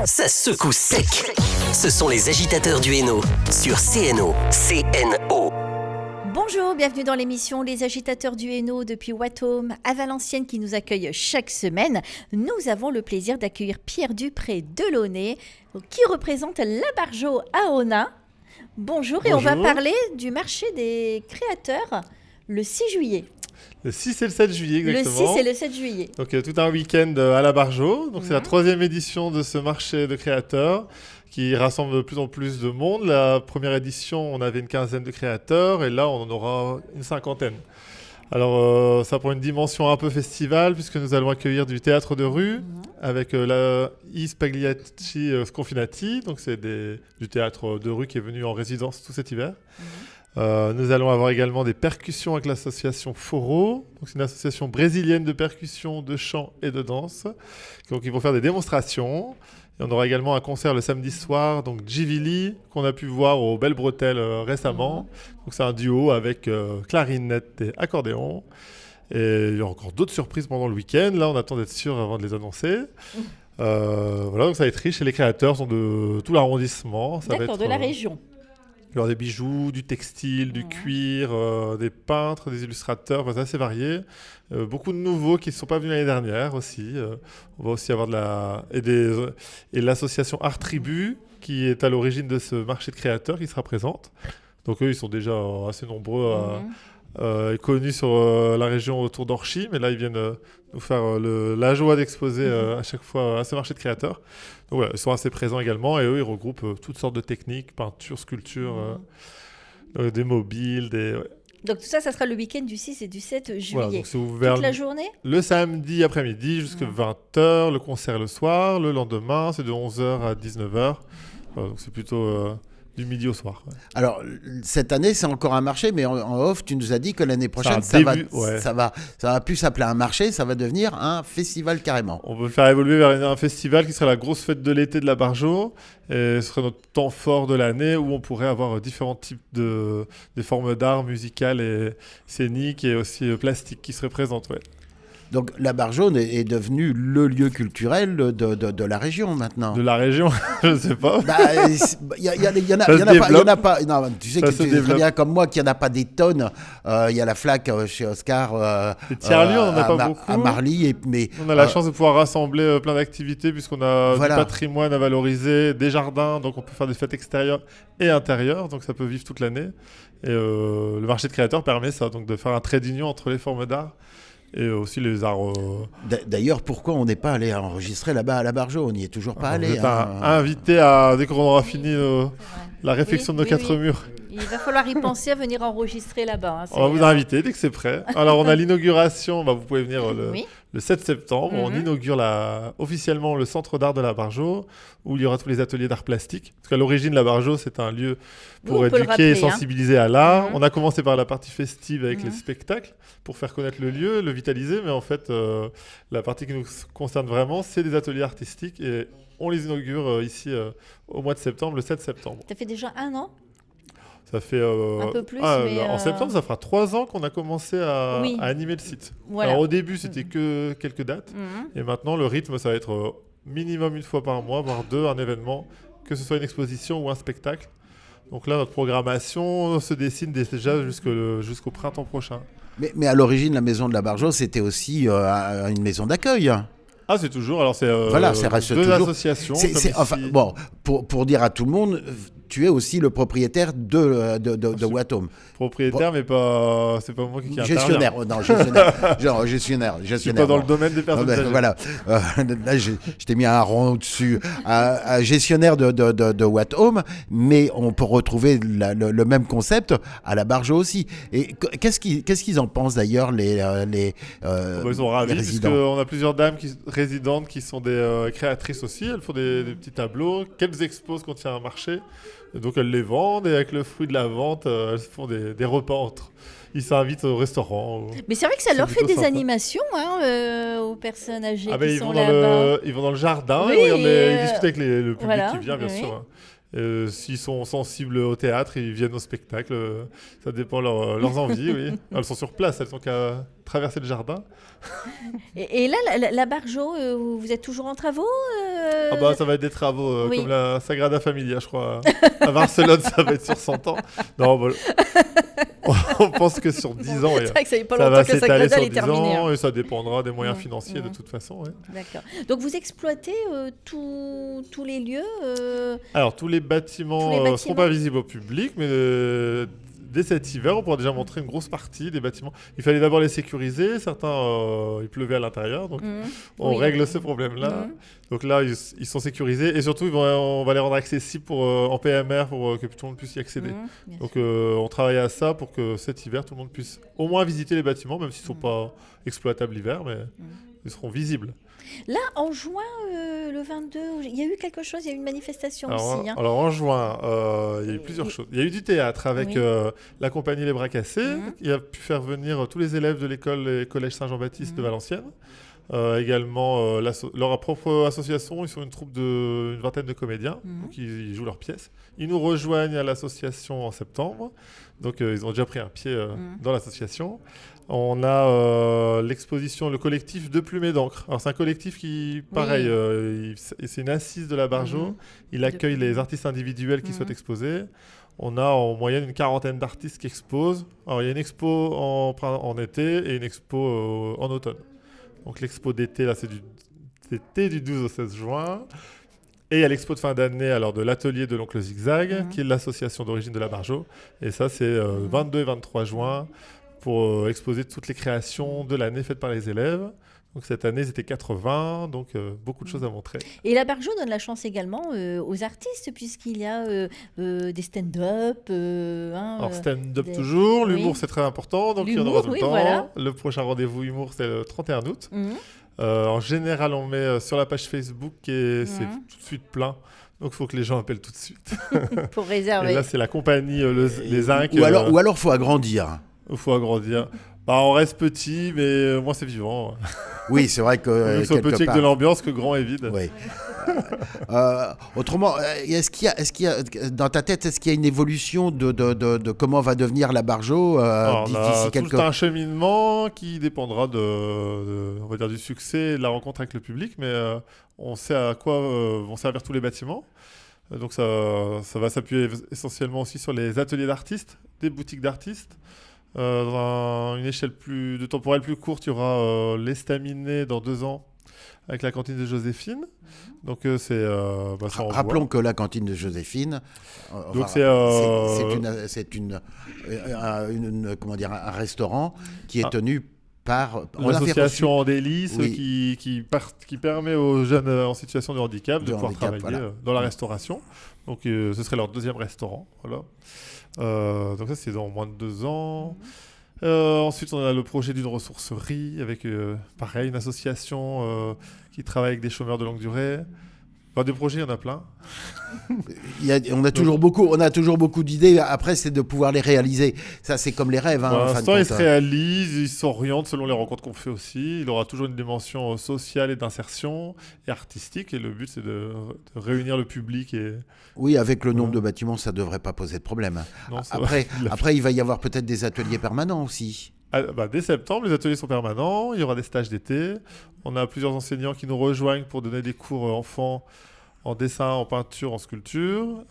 ça secoue sec. Ce sont les agitateurs du Hainaut sur CNO. CNO. Bonjour, bienvenue dans l'émission Les Agitateurs du Hainaut depuis Watome à Valenciennes qui nous accueille chaque semaine. Nous avons le plaisir d'accueillir Pierre Dupré-Delaunay qui représente l'Abargeau à Onnain. Bonjour, et on va parler du marché des créateurs le 6 juillet. Le 6 et le 7 juillet, exactement. Le 6 et le 7 juillet. Donc, tout un week-end à l'Abargeau. Donc, c'est la 3e édition de ce marché de créateurs qui rassemble de plus en plus de monde. La première édition, on avait une quinzaine de créateurs et là, on en aura une cinquantaine. Alors, ça prend une dimension un peu festival puisque nous allons accueillir du théâtre de rue avec la I Spagliacci Sconfinati. Donc, c'est du théâtre de rue qui est venu en résidence tout cet hiver. Nous allons avoir également des percussions avec l'association Foro. Donc, c'est une association brésilienne de percussions, de chant et de danse. Donc, ils vont faire des démonstrations. Et on aura également un concert le samedi soir, donc Givili, qu'on a pu voir aux Belles Bretelles récemment. Donc, c'est un duo avec clarinette et accordéon. Et il y a encore d'autres surprises pendant le week-end. Là, on attend d'être sûr avant de les annoncer. Voilà, donc ça va être riche. Et les créateurs sont de tout l'arrondissement. D'accord, de la région. Il y aura des bijoux, du textile, du cuir, des peintres, des illustrateurs, c'est assez varié. Beaucoup de nouveaux qui ne sont pas venus l'année dernière aussi. On va aussi avoir et l'association Art Tribu qui est à l'origine de ce marché de créateurs qui sera présente. Donc eux, ils sont déjà assez nombreux et connus sur la région autour d'Orchy, mais là, ils viennent nous faire la joie d'exposer à chaque fois à ce marché de créateurs. Donc voilà, ils sont assez présents également et eux, ils regroupent toutes sortes de techniques, peinture, sculpture, des mobiles, Donc tout ça, ça sera le week-end du 6 et du 7 juillet. Voilà, donc c'est ouvert toute la journée. Le samedi après-midi jusqu'à 20h, le concert le soir, le lendemain, c'est de 11h à 19h. Donc c'est plutôt du midi au soir. Ouais. Alors, cette année, c'est encore un marché, mais en off, tu nous as dit que l'année prochaine, ça va plus s'appeler un marché, ça va devenir un festival carrément. On veut le faire évoluer vers un festival qui serait la grosse fête de l'été de l'Abargeau. Et ce serait notre temps fort de l'année où on pourrait avoir différents types de formes d'art musicales et scéniques et aussi plastiques qui seraient présentes. Ouais. Donc l'Abargeau est devenu le lieu culturel de la région maintenant. De la région, je ne sais pas. Il y en a pas. Non, tu sais que tu sais très bien comme moi qu'il n'y en a pas des tonnes. Il y a la flaque chez Oscar. Et tiers-lieu, on n'en a pas beaucoup. À Marly. Mais on a la chance de pouvoir rassembler plein d'activités puisqu'on a du patrimoine à valoriser, des jardins, donc on peut faire des fêtes extérieures et intérieures, donc ça peut vivre toute l'année. Et le marché de créateurs permet ça, donc de faire un trait d'union entre les formes d'art. Et aussi les arts. D'ailleurs, pourquoi on n'est pas allé enregistrer là-bas à l'Abargeau ? On n'y est toujours pas allé. Vous êtes invité dès qu'on aura fini la réflexion de nos quatre murs. Il va falloir y penser à venir enregistrer là-bas. On va vous inviter dès que c'est prêt. Alors, on a l'inauguration. Vous pouvez venir le 7 septembre. On inaugure officiellement le centre d'art de l'Abargeau où il y aura tous les ateliers d'art plastique. Parce qu'à l'origine, l'Abargeau, c'est un lieu pour éduquer et sensibiliser à l'art. On a commencé par la partie festive avec les spectacles pour faire connaître le lieu, le vitaliser. Mais en fait, la partie qui nous concerne vraiment, c'est des ateliers artistiques. Et on les inaugure ici au mois de septembre, le 7 septembre. Ça fait déjà 1 an ? Ça fait un peu plus, mais en septembre, ça fera 3 ans qu'on a commencé à animer le site. Voilà. Alors au début, c'était que quelques dates, et maintenant le rythme, ça va être minimum 1 fois par mois, voire 2, un événement, que ce soit une exposition ou un spectacle. Donc là, notre programmation se dessine déjà jusqu'au printemps prochain. Mais à l'origine, la maison de l'Abargeau, c'était aussi une maison d'accueil. Ah, c'est toujours. Alors c'est ça reste deux toujours associations. Enfin, bon, pour dire à tout le monde, tu es aussi le propriétaire de Watome. Propriétaire, mais c'est pas moi qui gestionnaire. Gestionnaire. Je suis pas dans le domaine des personnes âgées. Voilà. Là, je t'ai mis un rang au-dessus. Gestionnaire de Watome, mais on peut retrouver le même concept à l'Abargeau aussi. Et qu'est-ce qu'ils en pensent d'ailleurs les ils sont ravis puisqu'on a plusieurs dames résidentes qui sont des créatrices aussi. Elles font des petits tableaux qu'elles exposent quand il y a un marché. Et donc elles les vendent et avec le fruit de la vente, elles font des repas entre. Ils s'invitent au restaurant. Mais c'est vrai que ça leur fait des animations aux personnes âgées qui sont là-bas. Ils vont dans le jardin, oui, ils discutent avec le public qui vient, bien sûr. S'ils sont sensibles au théâtre, ils viennent au spectacle. Ça dépend leurs envies, oui. Elles sont sur place, elles n'ont qu'à traverser le jardin. Et là, la Barjo, vous êtes toujours en travaux Ah bah ça va être des travaux Oui. comme la Sagrada Familia, je crois. À Barcelone, ça va être sur 100 ans. Non, bah, on pense que sur 10 ans, C'est vrai que ça fait pas ça longtemps va que la s'étaler Sagrada sur est 10 terminée. ans et ça dépendra des moyens Mmh. financiers de Mmh. toute façon. Ouais. D'accord. Donc vous exploitez tous les lieux Alors, tous les bâtiments Tous les ne seront pas visibles au public, mais dès cet hiver, on pourra déjà montrer une grosse partie des bâtiments. Il fallait d'abord les sécuriser. Certains, il pleuvait à l'intérieur, donc on Oui. règle ce problème-là. Mhm. Donc là, ils sont sécurisés et surtout, on va les rendre accessibles en PMR pour que tout le monde puisse y accéder. Bien Donc sûr. on travaille à ça pour que cet hiver, tout le monde puisse au moins visiter les bâtiments, même s'ils ne sont pas exploitables l'hiver, mais ils seront visibles. Là, en juin, le 22, il y a eu quelque chose, il y a eu une manifestation aussi. Hein. Alors en juin, il y a eu plusieurs choses. Il y a eu du théâtre avec Oui. la compagnie Les Bras Cassés, qui a pu faire venir tous les élèves de l'école et collège Saint-Jean-Baptiste de Valenciennes. Également, leur propre association, ils sont une troupe d'une vingtaine de comédiens, donc ils jouent leurs pièces. Ils nous rejoignent à l'association en septembre, donc ils ont déjà pris un pied dans l'association. On a l'exposition, le collectif De Plumes et d'encre. Alors c'est un collectif qui, pareil, c'est une assise de la Barjo. Il accueille les artistes individuels qui souhaitent exposer. On a en moyenne une quarantaine d'artistes qui exposent. Alors il y a une expo en été et une expo en automne. Donc l'expo d'été, là, c'était du 12 au 16 juin. Et il y a l'expo de fin d'année alors, de l'atelier de l'Oncle Zigzag, qui est l'association d'origine de la Barjo. Et ça, c'est 22 et 23 juin pour exposer toutes les créations de l'année faites par les élèves. Donc cette année, ils étaient 80, donc beaucoup de choses à montrer. Et la Barjo donne la chance également aux artistes, puisqu'il y a des stand-up. Alors stand-up des- toujours, oui. l'humour c'est très important, donc il y en L'humour, aura tout le oui, temps. voilà. Le prochain rendez-vous humour, c'est le 31 août. Mhm. En général, on met sur la page Facebook et c'est tout de suite plein. Donc, il faut que les gens appellent tout de suite. Pour Et réserver. là, c'est la compagnie Les Zinc. Ou alors, faut agrandir. Il faut agrandir. Bah, on reste petit, mais moi, c'est vivant. Oui, c'est vrai que Mieux que ce soit quelque petit avec part. de l'ambiance que grand et vide. Oui. Autrement, est-ce qu'il y a, dans ta tête, est-ce qu'il y a une évolution de comment va devenir la Barjo Alors, on a d'ici quelques... tout un cheminement qui dépendra on va dire, du succès et de la rencontre avec le public, mais on sait à quoi vont servir tous les bâtiments. Donc ça va s'appuyer essentiellement aussi sur les ateliers d'artistes, des boutiques d'artistes. Dans une échelle de temporelle plus courte, il y aura l'estaminet dans 2 ans avec la cantine de Joséphine. Donc c'est ça en Rappelons voit. que la cantine de Joséphine, Donc c'est comment dire, un restaurant qui est tenu par l'association en délices Oui. qui permet aux jeunes en situation de handicap de pouvoir handicap, travailler voilà. dans la restauration. Donc ce serait leur 2e restaurant. Voilà. Donc ça c'est dans moins de 2 ans. Ensuite on a le projet d'une ressourcerie avec pareil une association qui travaille avec des chômeurs de longue durée. Enfin, des projets, il y en a plein. on a toujours beaucoup d'idées. Après, c'est de pouvoir les réaliser. Ça, c'est comme les rêves. Pour en fin de l'instant, ils compte. se réalisent, ils s'orientent selon les rencontres qu'on fait aussi. Il aura toujours une dimension sociale et d'insertion et artistique. Et le but, c'est de réunir le public. Oui, avec le nombre de bâtiments, ça ne devrait pas poser de problème. Non, ça Après, il va y avoir peut-être des ateliers permanents aussi. Dès septembre, les ateliers sont permanents. Il y aura des stages d'été. On a plusieurs enseignants qui nous rejoignent pour donner des cours enfants en dessin, en peinture, en sculpture,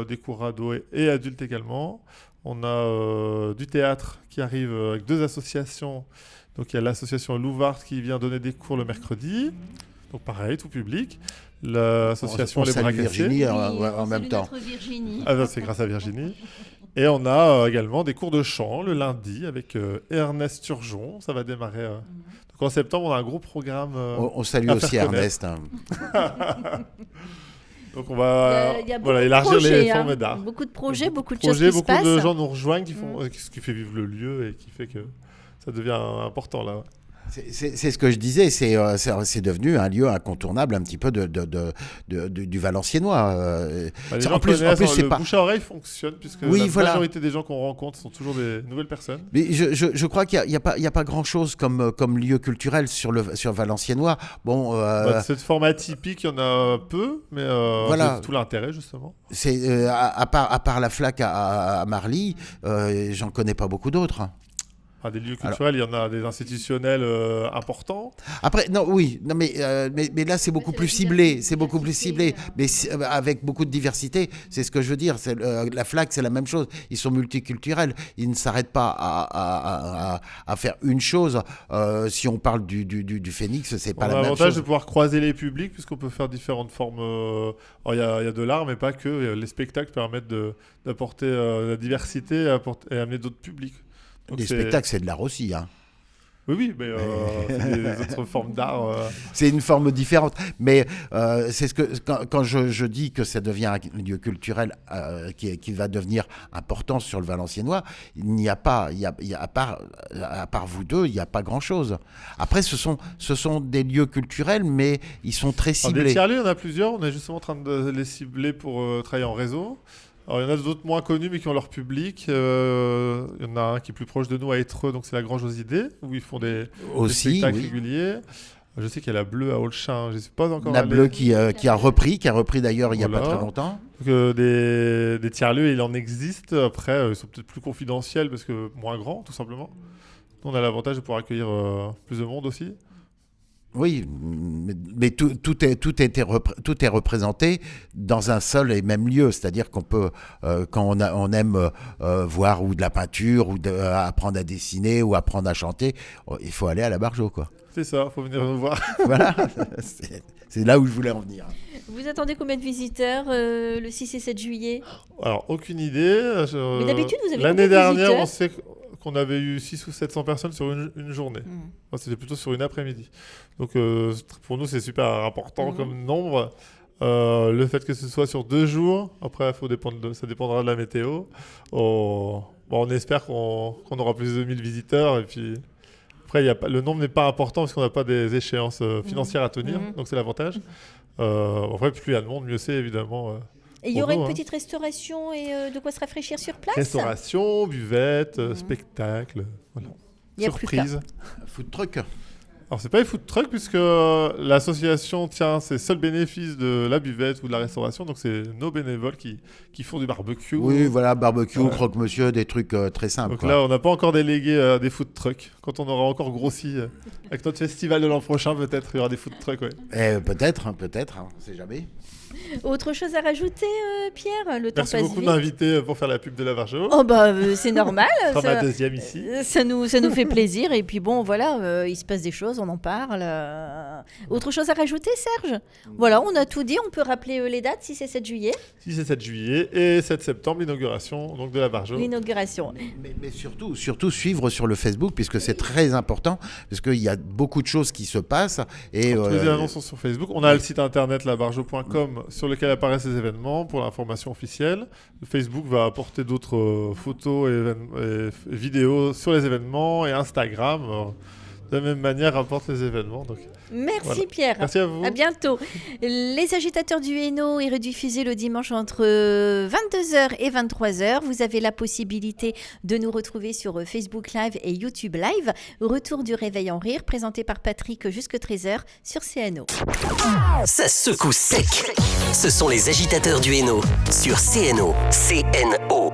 des cours ados et adultes également. On a du théâtre qui arrive avec 2 associations. Donc il y a l'association Louvart qui vient donner des cours le mercredi. Donc pareil, tout public. L'association On Les Bras salue Cassés. Virginie en même temps. Virginie. Ah, c'est grâce à Virginie. Et on a également des cours de chant le lundi avec Ernest Turgeon. Ça va démarrer. Donc en septembre, on a un gros programme. On salue à aussi faire Ernest. Donc on va Il y a beaucoup de élargir projets, les formes d'art. Beaucoup de projets, beaucoup de choses qui se Beaucoup passent. de gens nous rejoignent, ce qui fait vivre le lieu et qui fait que ça devient important là. C'est ce que je disais, c'est devenu un lieu incontournable un petit peu du Valenciennois. Les gens en plus, c'est le pas. bouche à oreille fonctionne puisque Oui, la voilà. majorité des gens qu'on rencontre sont toujours des nouvelles personnes. Mais je crois qu'il n'y a pas grand-chose comme lieu culturel sur Valenciennois. Bon, Cette format typique, il y en a peu, mais Voilà. c'est tout l'intérêt justement. c'est à part la Flaque à Marly, j'en connais pas beaucoup d'autres. Des lieux culturels, il y en a des institutionnels importants. Après, non, oui, non, mais là, c'est beaucoup plus ciblé. C'est beaucoup plus ciblé. Mais avec beaucoup de diversité, c'est ce que je veux dire. La Flaque, c'est la même chose. Ils sont multiculturels. Ils ne s'arrêtent pas à faire une chose. Si on parle du Phénix, c'est pas On a la même l'avantage chose. de pouvoir croiser les publics puisqu'on peut faire différentes formes. Il y a de l'art, mais pas que. Les spectacles permettent d'apporter la diversité et amener d'autres publics. Donc Les spectacles, c'est de l'art aussi, hein. Oui, mais c'est des autres formes d'art. C'est une forme différente. Mais c'est quand je dis que ça devient un lieu culturel qui va devenir important sur le Valenciennois, il n'y a pas, à part vous deux, il n'y a pas grand-chose. Après, ce sont des lieux culturels, mais ils sont très Alors, ciblés. des tiers-lieux, il y en a plusieurs. On est justement en train de les cibler pour travailler en réseau. Alors, il y en a d'autres moins connus, mais qui ont leur public. Il y en a un qui est plus proche de nous à Étreux, donc c'est la Grange aux Idées, où ils font des spectacles oui. réguliers. Je sais qu'il y a la Bleue à Olchin, je ne suis pas encore La allé. Bleue qui a repris d'ailleurs il n'y a pas Voilà. très longtemps. Donc, des tiers-lieux, il en existe. Après, ils sont peut-être plus confidentiels parce que moins grands, tout simplement. On a l'avantage de pouvoir accueillir plus de monde aussi. Oui, mais tout est représenté dans un seul et même lieu. C'est-à-dire qu'on peut, quand on aime voir ou de la peinture, ou apprendre à dessiner, ou apprendre à chanter, il faut aller à la Bargeau, quoi. C'est ça, il faut venir nous voir. Voilà, c'est là où je voulais en venir. Vous attendez combien de visiteurs le 6 et 7 juillet? Alors, aucune idée. Mais d'habitude, vous avez L'année combien de dernière, visiteurs on sait qu'on avait eu 600 ou 700 personnes sur une journée. Moi, c'était plutôt sur une après-midi. Donc, pour nous, c'est super important comme nombre. Le fait que ce soit sur 2 jours, après, ça dépendra de la météo. On espère qu'on aura plus de 1000 visiteurs. Et puis, après, le nombre n'est pas important parce qu'on n'a pas des échéances financières à tenir. Donc, c'est l'avantage. Après, plus il y a de monde, mieux c'est évidemment. Et il y aura une petite restauration et de quoi se rafraîchir sur place? Restauration, buvette, spectacle, voilà. Il y a plus Surprise. Food truck. Alors c'est pas les food trucks puisque l'association tient ses seuls bénéfices de la buvette ou de la restauration, donc c'est nos bénévoles qui font du barbecue. Oui, voilà, barbecue, croque-monsieur, des trucs très simples. Donc quoi. là, on n'a pas encore délégué des food trucks. Quand on aura encore grossi avec notre festival de l'an prochain, peut-être il y aura des food trucks. Ouais. Peut-être, on sait jamais. Autre chose à rajouter, Pierre? Le temps Merci passe beaucoup de vite. m'inviter pour faire la pub de la Vargeau. Oh c'est normal. Ce sera ma deuxième ici. Ça nous fait plaisir. Et puis bon, voilà, il se passe des choses, on en parle. Autre chose à rajouter, Serge? Voilà, on a tout dit. On peut rappeler les dates, 6 et 7 juillet. 6 et 7 juillet et 7 septembre, l'inauguration donc, de la Vargeau. L'inauguration. Mais surtout suivre sur le Facebook, puisque c'est très important, parce qu'il y a beaucoup de choses qui se passent. Et, tous les annonces sont sur Facebook. On a le site internet labargeau.com sur lequel apparaissent les événements pour l'information officielle. Le Facebook va apporter d'autres photos et vidéos sur les événements et Instagram. De la même manière, rapporte les événements. Donc, Merci voilà. Pierre. Merci à vous. À bientôt. Les agitateurs du Hainaut est rediffusé le dimanche entre 22h et 23h. Vous avez la possibilité de nous retrouver sur Facebook Live et YouTube Live. Retour du Réveil en Rire, présenté par Patrick jusqu'à 13h sur CNO. Ça secoue sec. Ce sont les agitateurs du Hainaut sur CNO. CNO.